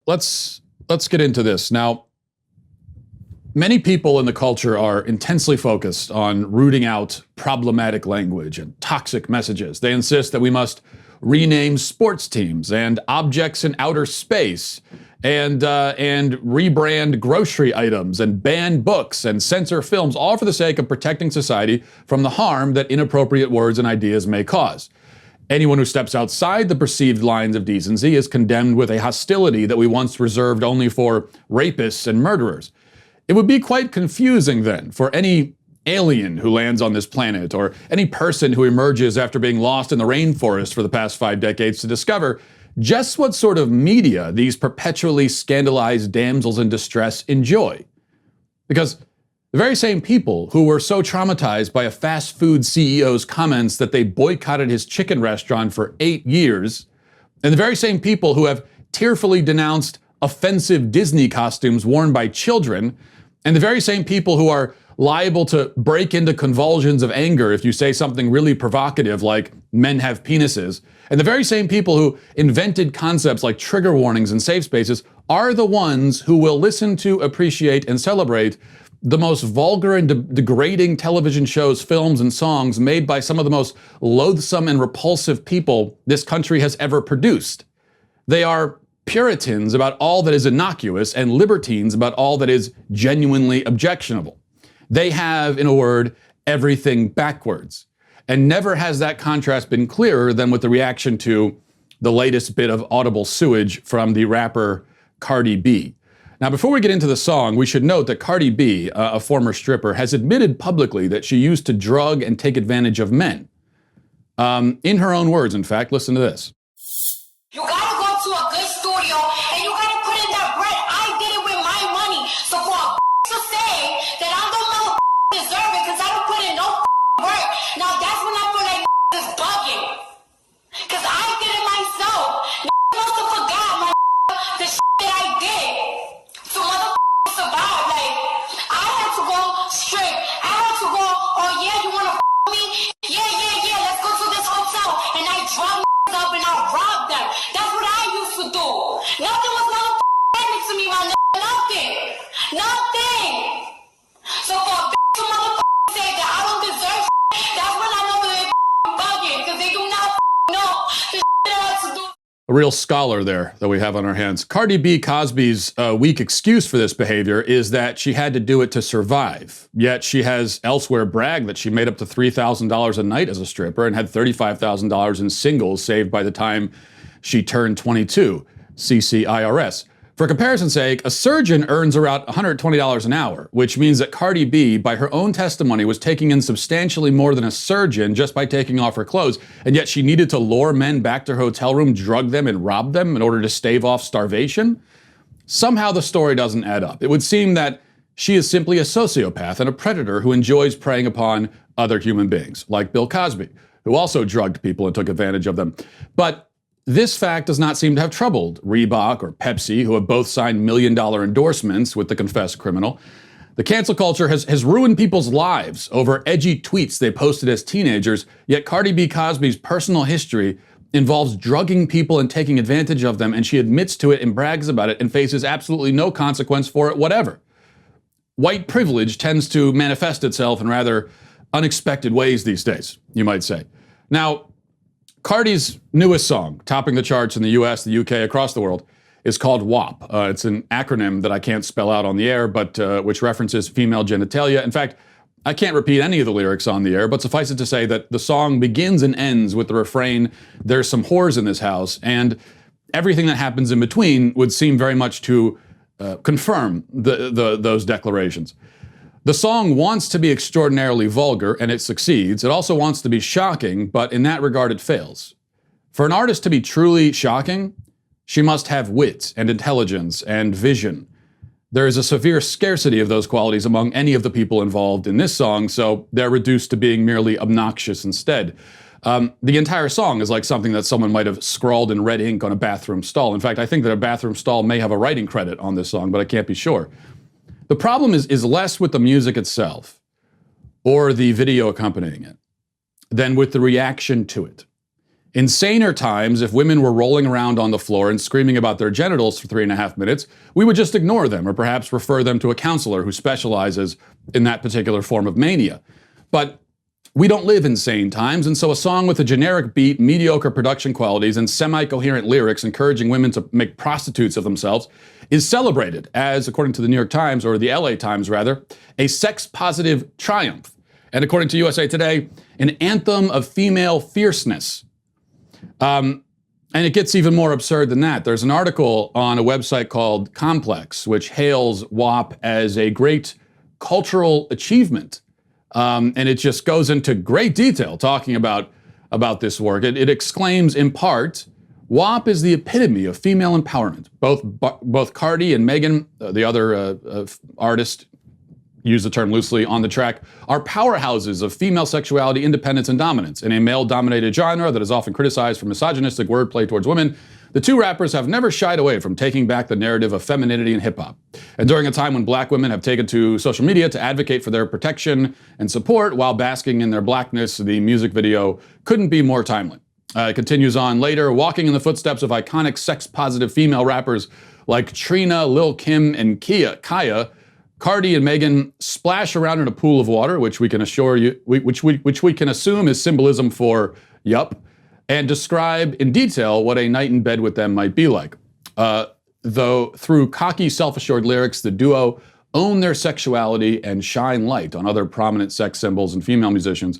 let's get into this. Now, many people in the culture are intensely focused on rooting out problematic language and toxic messages. They insist that we must rename sports teams and objects in outer space and rebrand grocery items and ban books and censor films, all for the sake of protecting society from the harm that inappropriate words and ideas may cause. Anyone who steps outside the perceived lines of decency is condemned with a hostility that we once reserved only for rapists and murderers. It would be quite confusing then for any alien who lands on this planet or any person who emerges after being lost in the rainforest for the past 5 decades to discover just what sort of media these perpetually scandalized damsels in distress enjoy. Because the very same people who were so traumatized by a fast food CEO's comments that they boycotted his chicken restaurant for 8 years, and the very same people who have tearfully denounced offensive Disney costumes worn by children, and the very same people who are liable to break into convulsions of anger if you say something really provocative like men have penises, and the very same people who invented concepts like trigger warnings and safe spaces are the ones who will listen to, appreciate, and celebrate the most vulgar and degrading television shows, films, and songs made by some of the most loathsome and repulsive people this country has ever produced. They are Puritans about all that is innocuous and libertines about all that is genuinely objectionable. They have, in a word, everything backwards. And never has that contrast been clearer than with the reaction to the latest bit of audible sewage from the rapper Cardi B. Now, before we get into the song, we should note that Cardi B, a former stripper, has admitted publicly that she used to drug and take advantage of men. In her own words, in fact, listen to this. You gotta go to a good studio and you gotta put in that bread. I did it with my money. So for a to say that I don't deserve it because I don't put in no work, now that's when I feel like is bugging. Because I did it myself. Must have forgot the that I did. So survive. Like, I had to go straight. I had to go, oh yeah, you wanna me? Yeah, let's go to this hotel. And I drug up and I robbed them. That's what I used to do. Nothing was motherfucking to me, my nigga. Nothing. So for a to motherfucking say that I don't deserve that's when I know they're bugging. Because they do not know the that I have to do. A real scholar there that we have on our hands. Cardi B Cosby's weak excuse for this behavior is that she had to do it to survive. Yet she has elsewhere bragged that she made up to $3,000 a night as a stripper and had $35,000 in singles saved by the time she turned 22. CCIRS. For comparison's sake, a surgeon earns around $120 an hour, which means that Cardi B, by her own testimony, was taking in substantially more than a surgeon just by taking off her clothes, and yet she needed to lure men back to her hotel room, drug them, and rob them in order to stave off starvation? Somehow the story doesn't add up. It would seem that she is simply a sociopath and a predator who enjoys preying upon other human beings, like Bill Cosby, who also drugged people and took advantage of them. But this fact does not seem to have troubled Reebok or Pepsi, who have both signed million-dollar endorsements with the confessed criminal. The cancel culture has ruined people's lives over edgy tweets they posted as teenagers, yet Cardi B Cosby's personal history involves drugging people and taking advantage of them, and she admits to it and brags about it and faces absolutely no consequence for it whatever. White privilege tends to manifest itself in rather unexpected ways these days, you might say. Now, Cardi's newest song, topping the charts in the US, the UK, across the world, is called WAP. It's an acronym that I can't spell out on the air, but which references female genitalia. In fact, I can't repeat any of the lyrics on the air, but suffice it to say that the song begins and ends with the refrain, "There's some whores in this house," and everything that happens in between would seem very much to confirm those declarations. The song wants to be extraordinarily vulgar, and it succeeds. It also wants to be shocking, but in that regard it fails. For an artist to be truly shocking, she must have wit and intelligence and vision. There is a severe scarcity of those qualities among any of the people involved in this song, so they're reduced to being merely obnoxious instead. The entire song is like something that someone might have scrawled in red ink on a bathroom stall. In fact, I think that a bathroom stall may have a writing credit on this song, but I can't be sure. The problem is less with the music itself or the video accompanying it than with the reaction to it. In saner times, if women were rolling around on the floor and screaming about their genitals for 3.5 minutes, we would just ignore them or perhaps refer them to a counselor who specializes in that particular form of mania. But we don't live in sane times, and so a song with a generic beat, mediocre production qualities, and semi-coherent lyrics encouraging women to make prostitutes of themselves is celebrated as, according to the New York Times, or the LA Times rather, a sex-positive triumph. And according to USA Today, an anthem of female fierceness. And it gets even more absurd than that. There's an article on a website called Complex, which hails WAP as a great cultural achievement. And it just goes into great detail talking about this work. It exclaims, in part, WAP is the epitome of female empowerment. Both Cardi and Megan, the other artist, use the term loosely on the track, are powerhouses of female sexuality, independence, and dominance. In a male-dominated genre that is often criticized for misogynistic wordplay towards women, the two rappers have never shied away from taking back the narrative of femininity in hip-hop. And during a time when black women have taken to social media to advocate for their protection and support while basking in their blackness, the music video couldn't be more timely. It continues on later, walking in the footsteps of iconic sex-positive female rappers like Trina, Lil' Kim, and Kaya, Cardi and Megan splash around in a pool of water, which we can assure you, which we can assume is symbolism for yup, and describe in detail what a night in bed with them might be like. Though through cocky, self-assured lyrics, the duo own their sexuality and shine light on other prominent sex symbols and female musicians.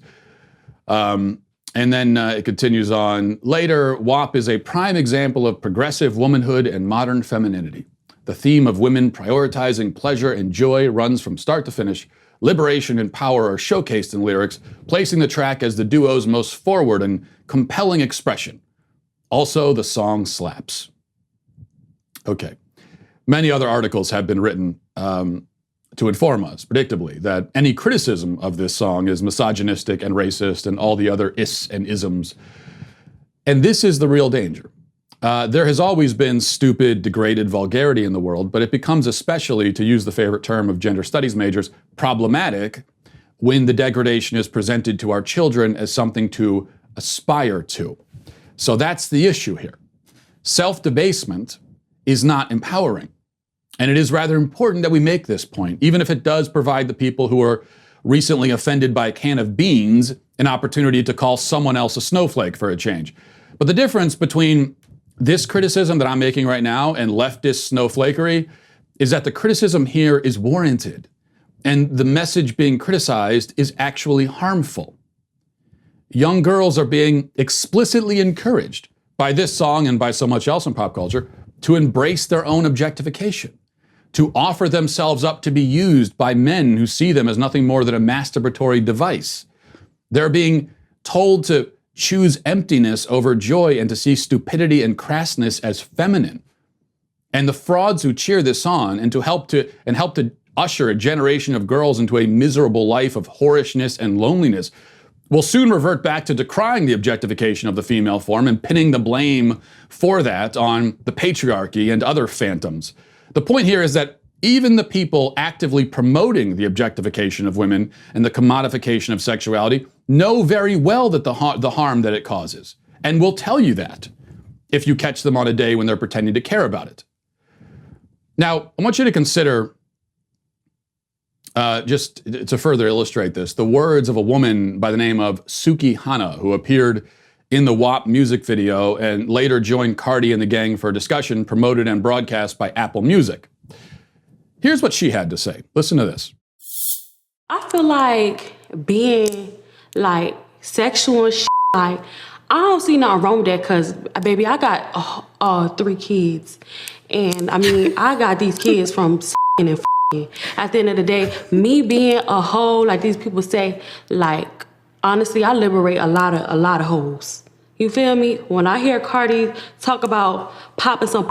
And then it continues on later. WAP is a prime example of progressive womanhood and modern femininity. The theme of women prioritizing pleasure and joy runs from start to finish. Liberation and power are showcased in lyrics, placing the track as the duo's most forward and compelling expression. Also, the song slaps. Okay. Many other articles have been written to inform us, predictably, that any criticism of this song is misogynistic and racist and all the other is and isms. And this is the real danger. There has always been stupid, degraded vulgarity in the world, but it becomes especially, to use the favorite term of gender studies majors, problematic when the degradation is presented to our children as something to aspire to. So that's the issue here. Self-debasement is not empowering. And it is rather important that we make this point, even if it does provide the people who are recently offended by a can of beans an opportunity to call someone else a snowflake for a change. But the difference between this criticism that I'm making right now and leftist snowflakery is that the criticism here is warranted, and the message being criticized is actually harmful. Young girls are being explicitly encouraged by this song and by so much else in pop culture to embrace their own objectification, to offer themselves up to be used by men who see them as nothing more than a masturbatory device. They're being told to choose emptiness over joy and to see stupidity and crassness as feminine. And the frauds who cheer this on and help to usher a generation of girls into a miserable life of whorishness and loneliness will soon revert back to decrying the objectification of the female form and pinning the blame for that on the patriarchy and other phantoms. The point here is that even the people actively promoting the objectification of women and the commodification of sexuality know very well that the harm that it causes, and will tell you that if you catch them on a day when they're pretending to care about it. Now, I want you to consider, just to further illustrate this, the words of a woman by the name of Suki Hana, who appeared in the WAP music video and later joined Cardi and the gang for a discussion promoted and broadcast by Apple Music. Here's what she had to say. Listen to this. I feel like being like sexual and shit, like I don't see nothing wrong with that because, baby, I got 3 kids. And I mean, I got these kids from and f***ing. At the end of the day, me being a hoe, like these people say, like, honestly, I liberate a lot of hoes. You feel me? When I hear Cardi talk about popping some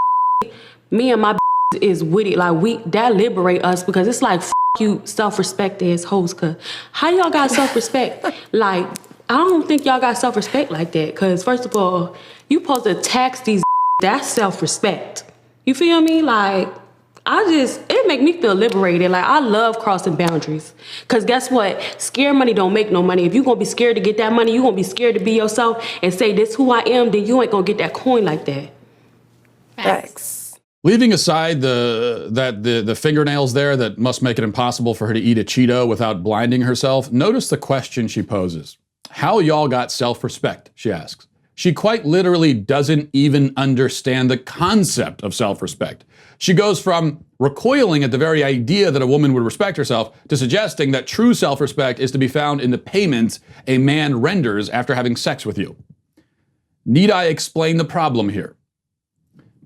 me and my is with it, like that liberate us because it's like you self-respect as hoes, cause how y'all got self-respect? Like, I don't think y'all got self-respect like that, cause first of all, you supposed to tax these, that's self-respect. You feel me? Like, it make me feel liberated. Like, I love crossing boundaries. Because guess what? Scared money don't make no money. If you're going to be scared to get that money, you're going to be scared to be yourself and say, this who I am, then you ain't going to get that coin like that. Facts. Leaving aside the fingernails there that must make it impossible for her to eat a Cheeto without blinding herself, notice the question she poses. How y'all got self-respect, she asks. She quite literally doesn't even understand the concept of self-respect. She goes from recoiling at the very idea that a woman would respect herself to suggesting that true self-respect is to be found in the payment a man renders after having sex with you. Need I explain the problem here?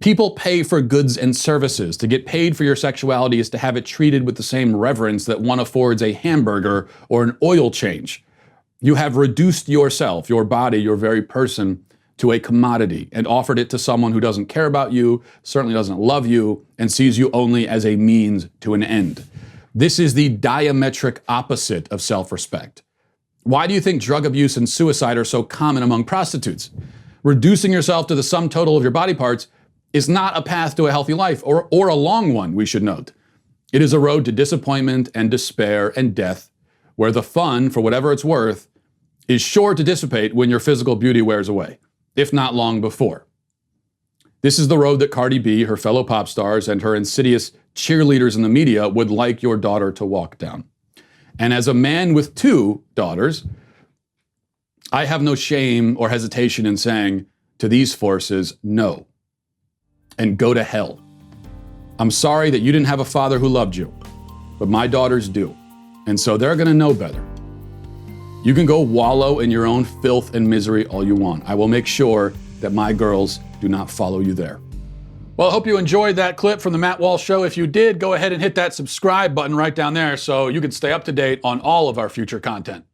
People pay for goods and services. To get paid for your sexuality is to have it treated with the same reverence that one affords a hamburger or an oil change. You have reduced yourself, your body, your very person, to a commodity and offered it to someone who doesn't care about you, certainly doesn't love you, and sees you only as a means to an end. This is the diametric opposite of self-respect. Why do you think drug abuse and suicide are so common among prostitutes? Reducing yourself to the sum total of your body parts is not a path to a healthy life, or a long one, we should note. It is a road to disappointment and despair and death, where the fun, for whatever it's worth, is sure to dissipate when your physical beauty wears away, if not long before. This is the road that Cardi B, her fellow pop stars, and her insidious cheerleaders in the media would like your daughter to walk down. And as a man with 2 daughters, I have no shame or hesitation in saying to these forces, no, and go to hell. I'm sorry that you didn't have a father who loved you, but my daughters do, and so they're gonna know better. You can go wallow in your own filth and misery all you want. I will make sure that my girls do not follow you there. Well, I hope you enjoyed that clip from the Matt Walsh Show. If you did, go ahead and hit that subscribe button right down there so you can stay up to date on all of our future content.